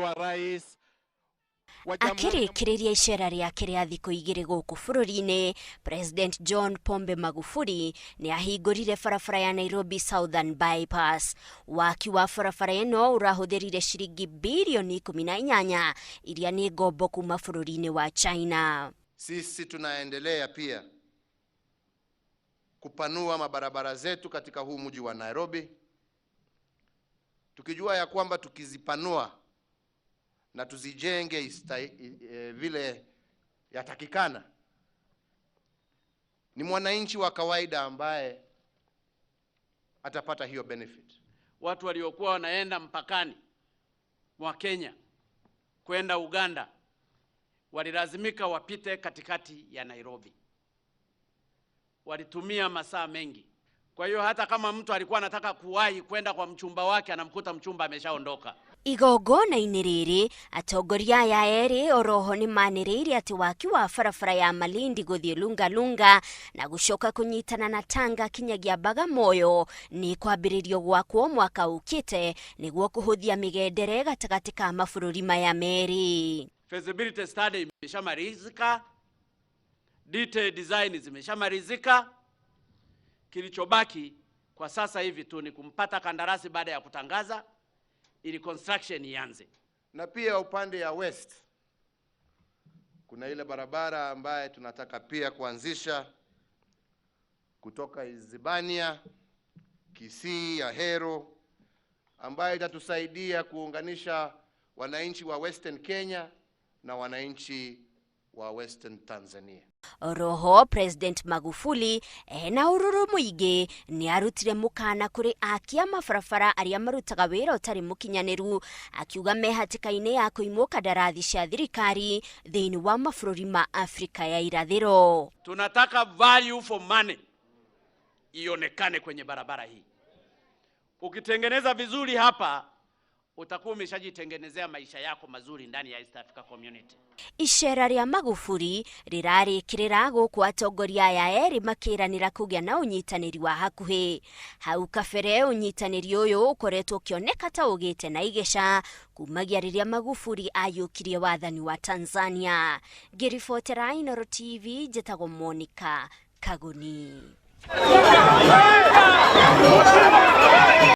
Mheshimiwa Rais akirikiria icera riake ria thikũ 2 gũkũ bũrũri-inĩ, President John Pombe Magufuli ni ahingũrire barabara ya Nairobi Southern Bypass. Waki wa barabara ĩno ũrahũthĩrire ciringi bilioni 18 iria ni ngombo kuma bũrũri-inĩ wa China. Sisi tunaendelea pia kupanua mabarabara zetu katika huu mji wa Nairobi, tukijua ya kwamba tukizipanua na tuzijenge vile yatakikana, ni mwananchi wa kawaida ambaye atapata hiyo benefit. Watu waliokuwa wanaenda mpakani mwa Kenya kwenda Uganda walilazimika wapite katikati ya Nairobi. Walitumia masaa mengi. Kwa hiyo hata kama mtu alikuwa anataka kuwahi kwenda kwa mchumba wake, anamkuta mchumba ameshaondoka. Igongona-inĩ rĩrĩ, atongoria aya erĩ oroho nĩ manĩrĩire atĩ waki wa barabara ya Malindi gũthiĩ Lungalunga na gũcoka kũnyitana na Tanga kinyagia Bagamoyo nĩ kwambĩrĩrio gwakwo mwaka ũkĩte nĩguo kũhũthia mĩgendere gatagatĩ ka mabũrũri maya merĩ. Feasibility study imeshamalizika, detail design zimeshamalizika. Kilichobaki kwa sasa hivi tu ni kumpata kandarasi baada ya kutangaza ili construction ianze. Na pia upande ya west kuna ile barabara ambaye tunataka pia kuanzisha kutoka Izibania, Kisii, Ahero, ambaye itatusaidia kuunganisha wananchi wa Western Kenya na wananchi wa Western Tanzania. Oroho President Magufuli ena ururu muingi ni arutire mukana kuri akia mabarabara aria marutaga wira utari mukinyaneru, akiuga mehatikaine ya kuimwo kandarathi cia thirikari thiini wa mabũrũri ma Afrika ya irathĩro. Tunataka value for money ionekane kwenye barabara hii. Ukitengeneza vizuri hapa, utakuwa umeshajitengenezea maisha yako mazuri ndani ya East Africa Community. Icera ria Magufuli rirarĩkĩrĩra gũkũ atongoria aya erĩ makĩranĩra kũgĩa na ũnyitanĩri wa hakuhĩ. Hau kabere ũnyitanĩri ũyũ ũkoretwo ũkĩoneka ta ũgĩte na igeca kumagia rĩrĩa Magufuli ayũkirie wathani wa Tanzania. Ngĩribotera Inooro TV, njĩtagwo Monica Kaguni.